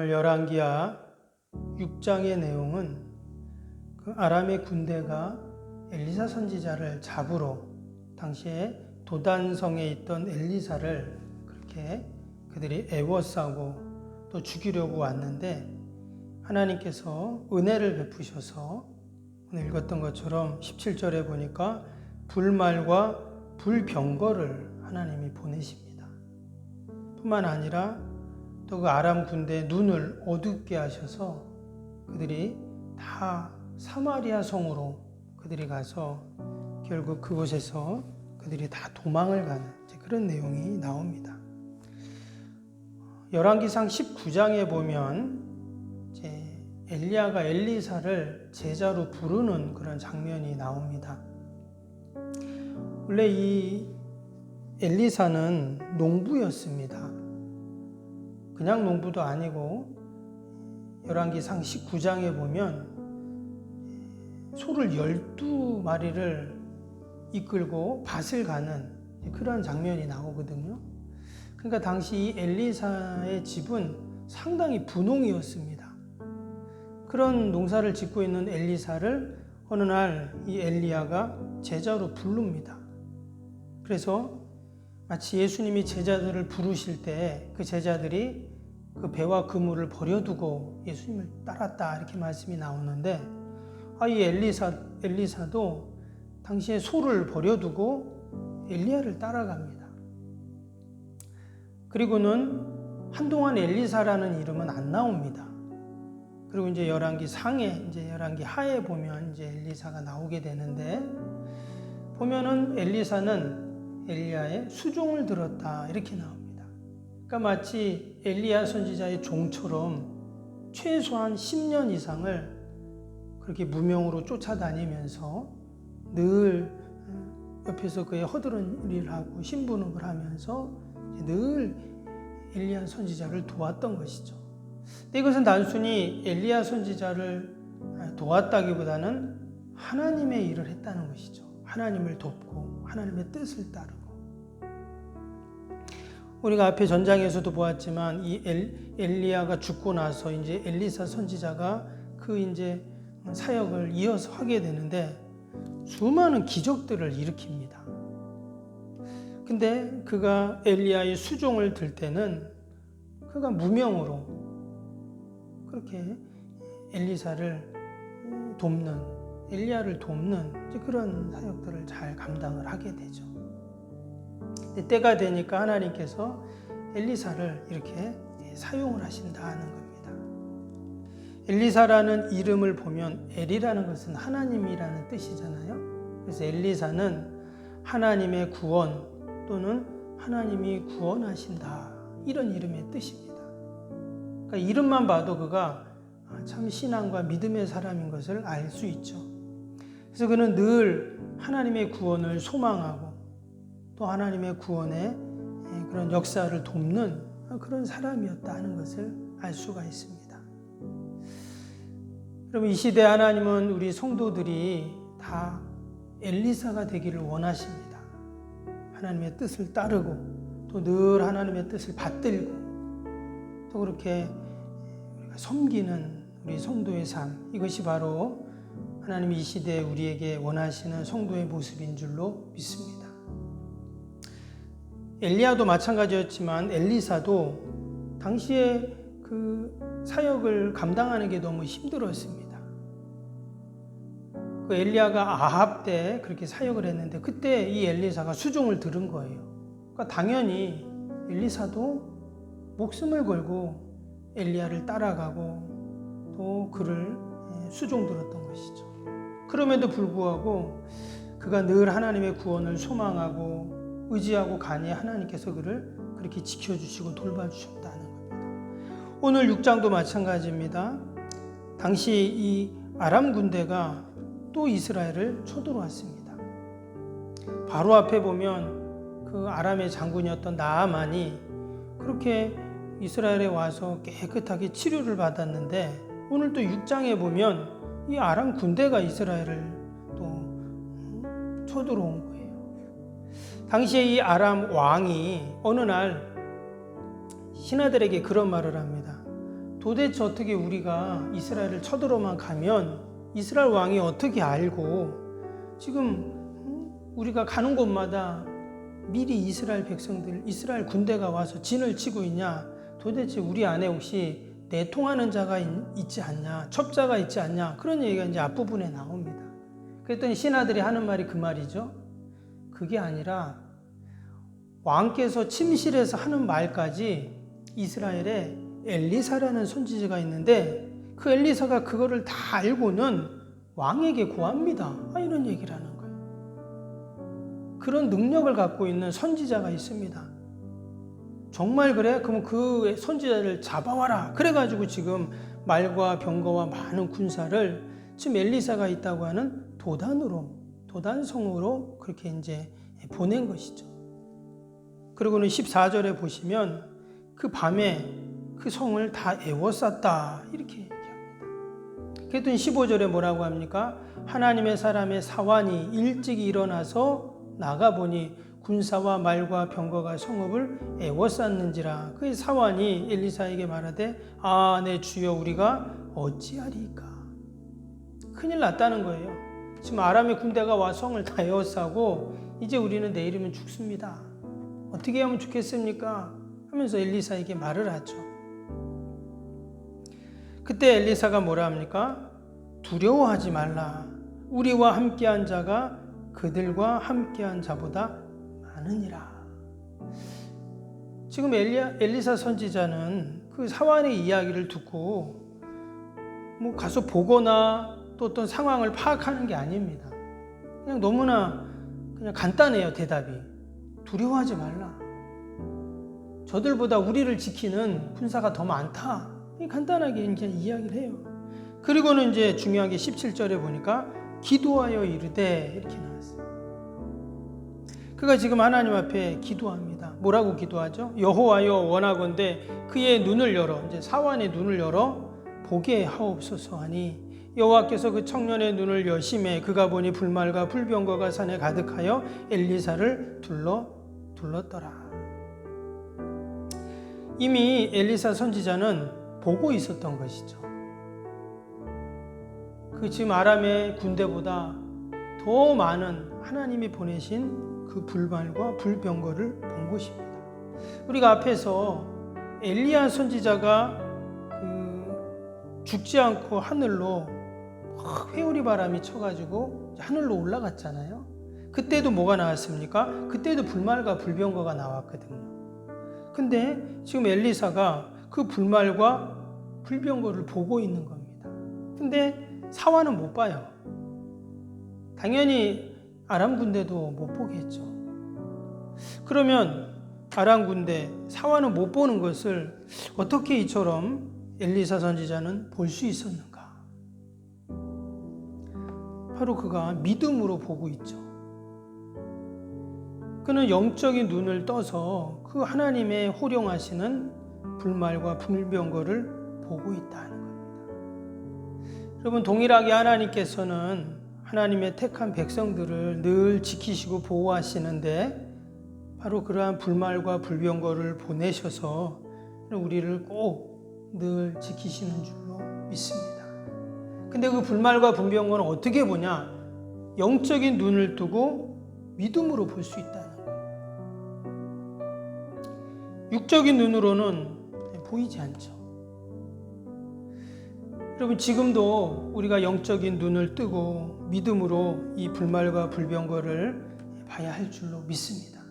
오늘 열왕기하 6장의 내용은 그 아람의 군대가 엘리사 선지자를 잡으러 당시에 도단성에 있던 엘리사를 그렇게 그들이 애워싸고 또 죽이려고 왔는데 하나님께서 은혜를 베푸셔서 오늘 읽었던 것처럼 17절에 보니까 불말과 불병거를 하나님이 보내십니다. 뿐만 아니라 또 그 아람 군대의 눈을 어둡게 하셔서 그들이 다 사마리아 성으로 그들이 가서 결국 그곳에서 그들이 다 도망을 가는 그런 내용이 나옵니다. 열왕기상 19장에 보면 이제 엘리야가 엘리사를 제자로 부르는 그런 장면이 나옵니다. 원래 이 엘리사는 농부였습니다. 그냥 농부도 아니고 열왕기상 19장에 보면 소를 12마리를 이끌고 밭을 가는 그런 장면이 나오거든요. 그러니까 당시 이 엘리사의 집은 상당히 분홍이었습니다. 그런 농사를 짓고 있는 엘리사를 어느 날 이 엘리야가 제자로 부릅니다. 그래서 마치 예수님이 제자들을 부르실 때 그 제자들이 그 배와 그물을 버려두고 예수님을 따랐다 이렇게 말씀이 나오는데 이 엘리사도 당시에 소를 버려두고 엘리야를 따라갑니다. 그리고는 한동안 엘리사라는 이름은 안 나옵니다. 그리고 이제 열왕기 상에 이제 열왕기 하에 보면 이제 엘리사가 나오게 되는데 보면은 엘리사는 엘리야의 수종을 들었다 이렇게 나옵니다. 그러니까 마치 엘리야 선지자의 종처럼 최소한 10년 이상을 그렇게 무명으로 쫓아다니면서 늘 옆에서 그의 허드렛 일을 하고 신부름을 하면서 늘 엘리야 선지자를 도왔던 것이죠. 근데 이것은 단순히 엘리야 선지자를 도왔다기보다는 하나님의 일을 했다는 것이죠. 하나님을 돕고 하나님의 뜻을 따르고. 우리가 앞에 전장에서도 보았지만 이 엘리야가 죽고 나서 이제 엘리사 선지자가 그 이제 사역을 이어서 하게 되는데 수많은 기적들을 일으킵니다. 근데 그가 엘리야의 수종을 들 때는 그가 무명으로 그렇게 엘리사를 돕는 엘리야를 돕는 그런 사역들을 잘 감당을 하게 되죠. 때가 되니까 하나님께서 엘리사를 이렇게 사용을 하신다는 겁니다. 엘리사라는 이름을 보면 엘이라는 것은 하나님이라는 뜻이잖아요. 그래서 엘리사는 하나님의 구원 또는 하나님이 구원하신다 이런 이름의 뜻입니다. 그러니까 이름만 봐도 그가 참 신앙과 믿음의 사람인 것을 알 수 있죠. 그래서 그는 늘 하나님의 구원을 소망하고 또 하나님의 구원의 그런 역사를 돕는 그런 사람이었다는 것을 알 수가 있습니다. 그러면 이 시대 하나님은 우리 성도들이 다 엘리사가 되기를 원하십니다. 하나님의 뜻을 따르고 또 늘 하나님의 뜻을 받들고 또 그렇게 우리가 섬기는 우리 성도의 삶, 이것이 바로 하나님이 이 시대에 우리에게 원하시는 성도의 모습인 줄로 믿습니다. 엘리야도 마찬가지였지만 엘리사도 당시에 그 사역을 감당하는 게 너무 힘들었습니다. 그 엘리야가 아합 때 그렇게 사역을 했는데 그때 이 엘리사가 수종을 들은 거예요. 그러니까 당연히 엘리사도 목숨을 걸고 엘리야를 따라가고 또 그를 수종 들었던 것이죠. 그럼에도 불구하고 그가 늘 하나님의 구원을 소망하고 의지하고 간이 하나님께서 그를 그렇게 지켜주시고 돌봐주셨다는 겁니다. 오늘 6장도 마찬가지입니다. 당시 이 아람 군대가 또 이스라엘을 쳐들어왔습니다. 바로 앞에 보면 그 아람의 장군이었던 나아만이 그렇게 이스라엘에 와서 깨끗하게 치료를 받았는데 오늘 또 6장에 보면 이 아람 군대가 이스라엘을 또 쳐들어온 거예요. 당시에 이 아람 왕이 어느 날 신하들에게 그런 말을 합니다. 도대체 어떻게 우리가 이스라엘을 쳐들어만 가면 이스라엘 왕이 어떻게 알고 지금 우리가 가는 곳마다 미리 이스라엘 백성들, 이스라엘 군대가 와서 진을 치고 있냐? 도대체 우리 안에 혹시 내통하는 자가 있지 않냐? 첩자가 있지 않냐? 그런 얘기가 이제 앞부분에 나옵니다. 그랬더니 신하들이 하는 말이 그 말이죠. 그게 아니라 왕께서 침실에서 하는 말까지 이스라엘에 엘리사라는 선지자가 있는데 그 엘리사가 그거를 다 알고는 왕에게 고합니다. 이런 얘기를 하는 거예요. 그런 능력을 갖고 있는 선지자가 있습니다. 정말 그래? 그럼 그 선지자를 잡아와라. 그래가지고 지금 말과 병거와 많은 군사를 지금 엘리사가 있다고 하는 도단성으로 그렇게 이제 보낸 것이죠. 그리고는 14절에 보시면 그 밤에 그 성을 다 에워쌌다 이렇게 얘기합니다. 그랬더니 15절에 뭐라고 합니까? 하나님의 사람의 사환이 일찍 일어나서 나가보니 군사와 말과 병거가 성읍을 에워쌌는지라. 그 사환이 엘리사에게 말하되 내 주여 우리가 어찌하리까. 큰일 났다는 거예요. 지금 아람의 군대가 와 성을 다 에워싸고 이제 우리는 내일이면 죽습니다. 어떻게 하면 좋겠습니까? 하면서 엘리사에게 말을 하죠. 그때 엘리사가 뭐라 합니까? 두려워하지 말라. 우리와 함께한 자가 그들과 함께한 자보다 많으니라. 지금 엘리사 선지자는 그 사환의 이야기를 듣고 가서 보거나 또 어떤 상황을 파악하는 게 아닙니다. 그냥 너무나 그냥 간단해요, 대답이. 두려워하지 말라. 저들보다 우리를 지키는 군사가 더 많다. 간단하게 이제 이야기를 해요. 그리고는 이제 중요한 게 17절에 보니까 기도하여 이르되 이렇게 나왔어요. 그가 지금 하나님 앞에 기도합니다. 뭐라고 기도하죠? 여호와여 원하건대 그의 눈을 열어, 이제 사환의 눈을 열어 보게 하옵소서 하니 여호와께서 그 청년의 눈을 여심해 그가 보니 불말과 불병거가 산에 가득하여 엘리사를 둘렀더라. 이미 엘리사 선지자는 보고 있었던 것이죠. 그 지금 아람의 군대보다 더 많은 하나님이 보내신 그 불말과 불병거를 본 것입니다. 우리가 앞에서 엘리야 선지자가 죽지 않고 하늘로 회오리 바람이 쳐가지고 하늘로 올라갔잖아요. 그때도 뭐가 나왔습니까? 그때도 불말과 불병거가 나왔거든요. 근데 지금 엘리사가 그 불말과 불병거를 보고 있는 겁니다. 근데 사환은 못 봐요. 당연히 아람 군대도 못 보겠죠. 그러면 아람 군대, 사환은 못 보는 것을 어떻게 이처럼 엘리사 선지자는 볼 수 있었는가? 바로 그가 믿음으로 보고 있죠. 그는 영적인 눈을 떠서 그 하나님의 호령하시는 불말과 불병거를 보고 있다는 겁니다. 여러분, 동일하게 하나님께서는 하나님의 택한 백성들을 늘 지키시고 보호하시는데 바로 그러한 불말과 불병거를 보내셔서 우리를 꼭 늘 지키시는 줄로 믿습니다. 근데 그 불말과 불병거는 어떻게 보냐? 영적인 눈을 뜨고 믿음으로 볼 수 있다는 거예요. 육적인 눈으로는 보이지 않죠. 여러분, 지금도 우리가 영적인 눈을 뜨고 믿음으로 이 불말과 불병거를 봐야 할 줄로 믿습니다.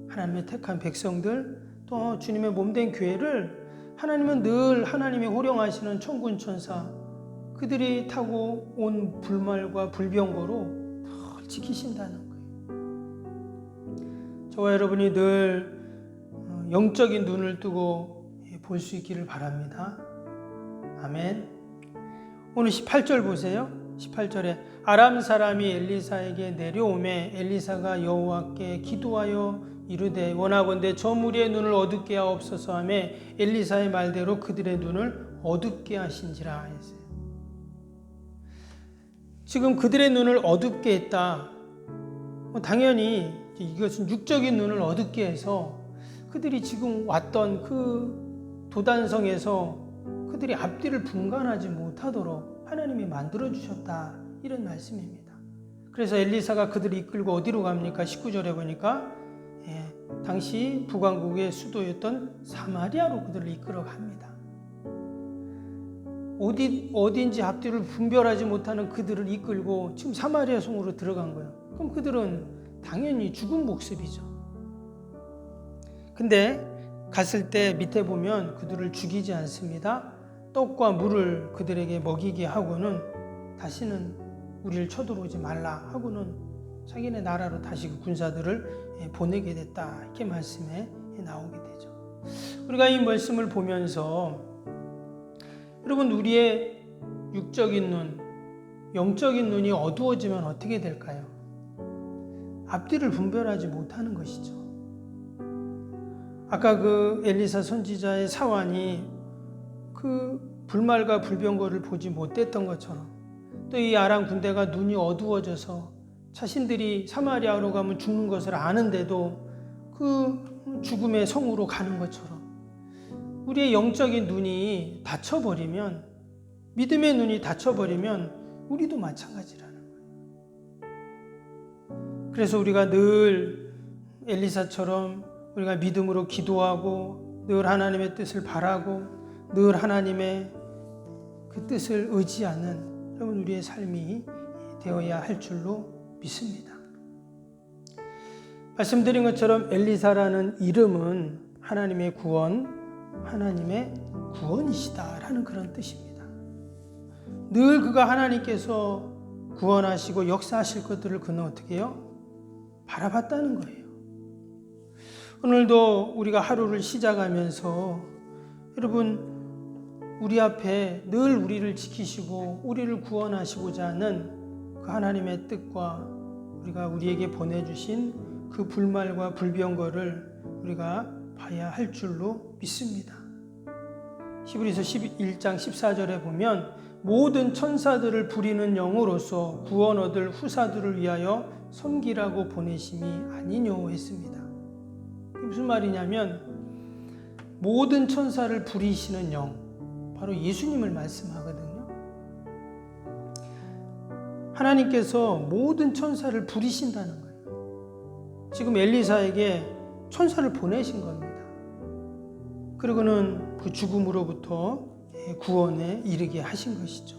하나님의 택한 백성들, 또 주님의 몸된 교회를 하나님은 늘 하나님이 호령하시는 천군 천사, 그들이 타고 온 불말과 불병거로 늘 지키신다는 거예요. 저와 여러분이 늘 영적인 눈을 뜨고 볼 수 있기를 바랍니다. 아멘. 오늘 18절 보세요. 18절에 아람 사람이 엘리사에게 내려오매 엘리사가 여호와께 기도하여 이르되 원하건대 저 무리의 눈을 어둡게 하옵소서 하며 엘리사의 말대로 그들의 눈을 어둡게 하신지라 했어요. 지금 그들의 눈을 어둡게 했다. 당연히 이것은 육적인 눈을 어둡게 해서 그들이 지금 왔던 그 도단성에서 그들이 앞뒤를 분간하지 못하도록 하나님이 만들어 주셨다, 이런 말씀입니다. 그래서 엘리사가 그들을 이끌고 어디로 갑니까? 19절에 보니까 당시 북왕국의 수도였던 사마리아로 그들을 이끌어 갑니다. 어딘지 앞뒤를 분별하지 못하는 그들을 이끌고 지금 사마리아 성으로 들어간 거예요. 그럼 그들은 당연히 죽은 목숨이죠. 근데 갔을 때 밑에 보면 그들을 죽이지 않습니다. 떡과 물을 그들에게 먹이게 하고는 다시는 우리를 쳐들어오지 말라 하고는 자기네 나라로 다시 그 군사들을 보내게 됐다, 이렇게 말씀에 나오게 되죠. 우리가 이 말씀을 보면서 여러분, 우리의 육적인 눈, 영적인 눈이 어두워지면 어떻게 될까요? 앞뒤를 분별하지 못하는 것이죠. 아까 그 엘리사 선지자의 사환이 그 불말과 불병거를 보지 못했던 것처럼, 또 이 아람 군대가 눈이 어두워져서 자신들이 사마리아로 가면 죽는 것을 아는데도 그 죽음의 성으로 가는 것처럼, 우리의 영적인 눈이 닫혀버리면, 믿음의 눈이 닫혀버리면 우리도 마찬가지라는 거예요. 그래서 우리가 늘 엘리사처럼 우리가 믿음으로 기도하고 늘 하나님의 뜻을 바라고 늘 하나님의 그 뜻을 의지하는 여러분, 우리의 삶이 되어야 할 줄로 믿습니다. 말씀드린 것처럼 엘리사라는 이름은 하나님의 구원, 하나님의 구원이시다라는 그런 뜻입니다. 늘 그가 하나님께서 구원하시고 역사하실 것들을 그는 어떻게 해요? 바라봤다는 거예요. 오늘도 우리가 하루를 시작하면서 여러분, 우리 앞에 늘 우리를 지키시고 우리를 구원하시고자 하는 그 하나님의 뜻과 우리가 우리에게 보내주신 그 불말과 불병거를 우리가 봐야 할 줄로 믿습니다. 히브리서 11장 14절에 보면 모든 천사들을 부리는 영으로서 구원 얻을 후사들을 위하여 섬기라고 보내심이 아니뇨 했습니다. 무슨 말이냐면 모든 천사를 부리시는 영, 바로 예수님을 말씀하거든요. 하나님께서 모든 천사를 부리신다는 거예요. 지금 엘리사에게 천사를 보내신 겁니다. 그리고는 그 죽음으로부터 구원에 이르게 하신 것이죠.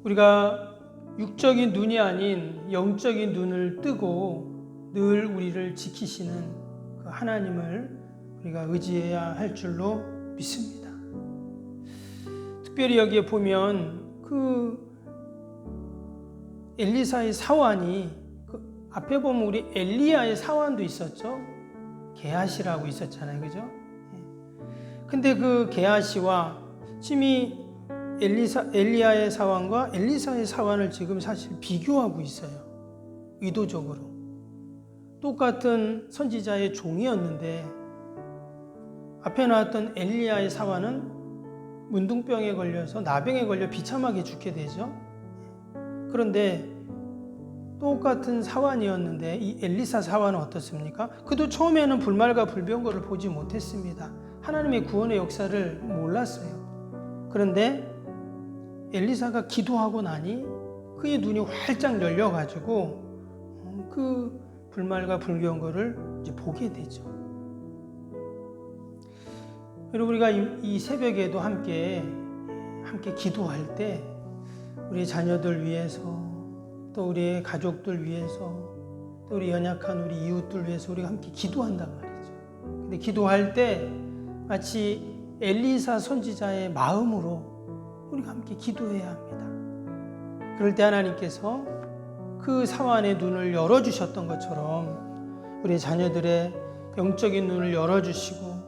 우리가 육적인 눈이 아닌 영적인 눈을 뜨고 늘 우리를 지키시는 그 하나님을 우리가 의지해야 할 줄로 믿습니다. 특별히 여기에 보면 그 엘리사의 사환이, 그 앞에 보면 우리 엘리야의 사환도 있었죠. 게하시라고 있었잖아요, 그죠? 근데 그 게하시와 지금 이 엘리야의 사환과 엘리사의 사환을 지금 사실 비교하고 있어요. 의도적으로. 똑같은 선지자의 종이었는데 앞에 나왔던 엘리야의 사환은 문둥병에 걸려서 나병에 걸려 비참하게 죽게 되죠. 그런데 똑같은 사환이었는데 이 엘리사 사환은 어떻습니까? 그도 처음에는 불말과 불병거를 보지 못했습니다. 하나님의 구원의 역사를 몰랐어요. 그런데 엘리사가 기도하고 나니 그의 눈이 활짝 열려가지고 그 불말과 불병거를 이제 보게 되죠. 여러분, 우리가 이 새벽에도 함께 기도할 때 우리 자녀들 위해서, 또 우리의 가족들 위해서, 또 우리 연약한 우리 이웃들 위해서 우리가 함께 기도한단 말이죠. 근데 기도할 때 마치 엘리사 선지자의 마음으로 우리가 함께 기도해야 합니다. 그럴 때 하나님께서 그 사환의 눈을 열어주셨던 것처럼 우리 자녀들의 영적인 눈을 열어주시고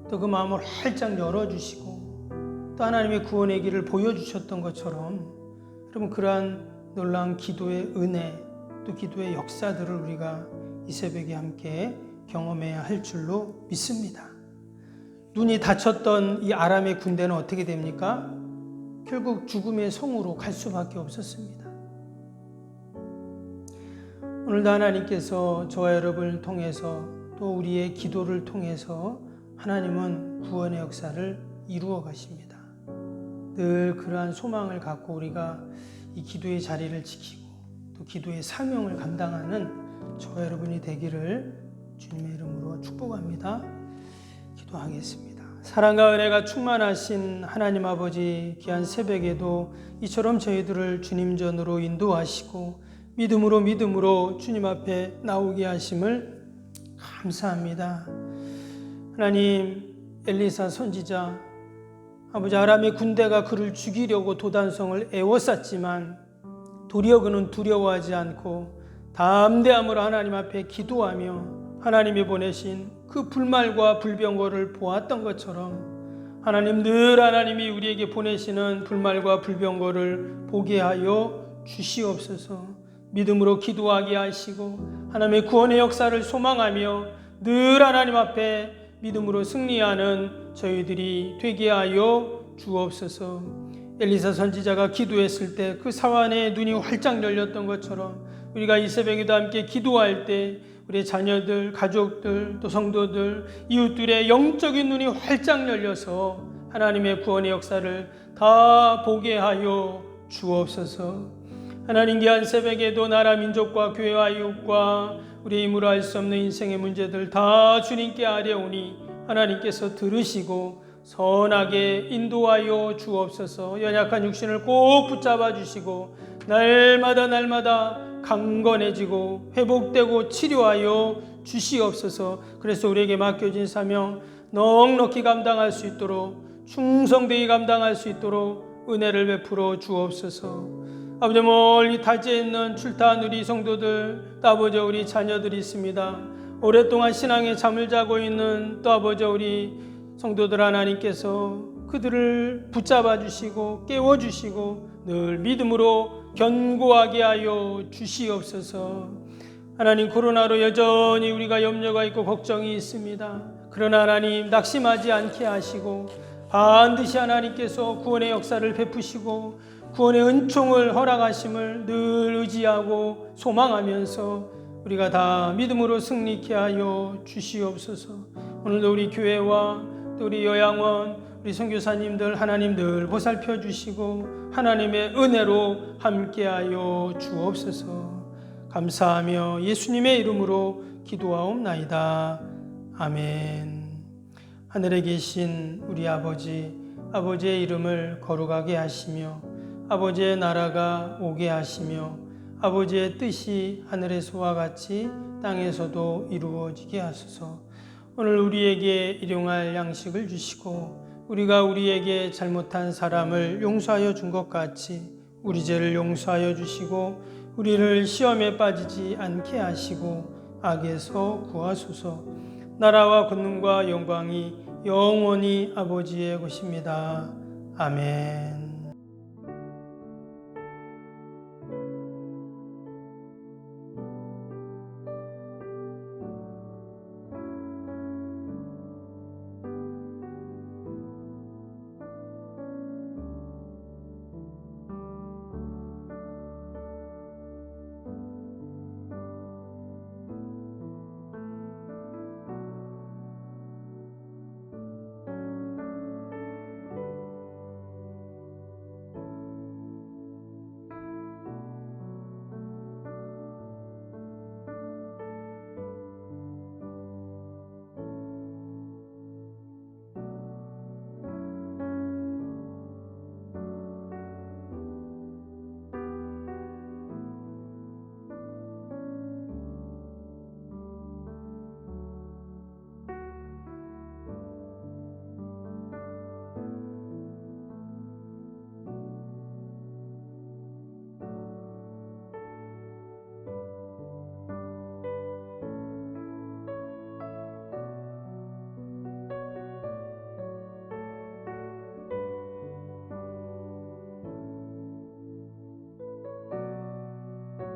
또 그 마음을 활짝 열어주시고 또 하나님의 구원의 길을 보여주셨던 것처럼 여러분, 그러한 놀라운 기도의 은혜, 또 기도의 역사들을 우리가 이 새벽에 함께 경험해야 할 줄로 믿습니다. 눈이 닫혔던 이 아람의 군대는 어떻게 됩니까? 결국 죽음의 성으로 갈 수밖에 없었습니다. 오늘도 하나님께서 저와 여러분을 통해서 또 우리의 기도를 통해서 하나님은 구원의 역사를 이루어 가십니다. 늘 그러한 소망을 갖고 우리가 이 기도의 자리를 지키고 또 기도의 사명을 감당하는 저와 여러분이 되기를 주님의 이름으로 축복합니다. 기도하겠습니다. 사랑과 은혜가 충만하신 하나님 아버지, 귀한 새벽에도 이처럼 저희들을 주님 전으로 인도하시고 믿음으로 주님 앞에 나오게 하심을 감사합니다. 하나님, 엘리사 선지자, 아버지 아람의 군대가 그를 죽이려고 도단성을 에워쌌지만 도리어 그는 두려워하지 않고 담대함으로 하나님 앞에 기도하며 하나님이 보내신 그 불말과 불병거를 보았던 것처럼 하나님, 늘 하나님이 우리에게 보내시는 불말과 불병거를 보게 하여 주시옵소서. 믿음으로 기도하게 하시고 하나님의 구원의 역사를 소망하며 늘 하나님 앞에 믿음으로 승리하는 저희들이 되게 하여 주옵소서. 엘리사 선지자가 기도했을 때 그 사환의 눈이 활짝 열렸던 것처럼 우리가 이 새벽에도 함께 기도할 때 우리의 자녀들, 가족들, 또 성도들, 이웃들의 영적인 눈이 활짝 열려서 하나님의 구원의 역사를 다 보게 하여 주옵소서. 하나님, 귀한 새벽에도 나라, 민족과 교회와 이웃과 우리의 힘으로 할 수 없는 인생의 문제들 다 주님께 아뢰오니 하나님께서 들으시고 선하게 인도하여 주옵소서. 연약한 육신을 꼭 붙잡아 주시고 날마다 강건해지고 회복되고 치료하여 주시옵소서. 그래서 우리에게 맡겨진 사명 넉넉히 감당할 수 있도록, 충성되이 감당할 수 있도록 은혜를 베풀어 주옵소서. 아버지, 멀리 타지에 있는 출타한 우리 성도들, 또 아버지 우리 자녀들이 있습니다. 오랫동안 신앙에 잠을 자고 있는 또 아버지 우리 성도들, 하나님께서 그들을 붙잡아 주시고 깨워 주시고 늘 믿음으로 견고하게 하여 주시옵소서. 하나님, 코로나로 여전히 우리가 염려가 있고 걱정이 있습니다. 그러나 하나님, 낙심하지 않게 하시고 반드시 하나님께서 구원의 역사를 베푸시고 구원의 은총을 허락하심을 늘 의지하고 소망하면서 우리가 다 믿음으로 승리케 하여 주시옵소서. 오늘도 우리 교회와 또 우리 요양원, 우리 선교사님들 하나님 늘 보살펴 주시고 하나님의 은혜로 함께하여 주옵소서. 감사하며 예수님의 이름으로 기도하옵나이다. 아멘. 하늘에 계신 우리 아버지, 아버지의 이름을 거룩하게 하시며 아버지의 나라가 오게 하시며 아버지의 뜻이 하늘에서와 같이 땅에서도 이루어지게 하소서. 오늘 우리에게 일용할 양식을 주시고 우리가 우리에게 잘못한 사람을 용서하여 준 것 같이 우리 죄를 용서하여 주시고 우리를 시험에 빠지지 않게 하시고 악에서 구하소서. 나라와 권능과 영광이 영원히 아버지의 것입니다. 아멘.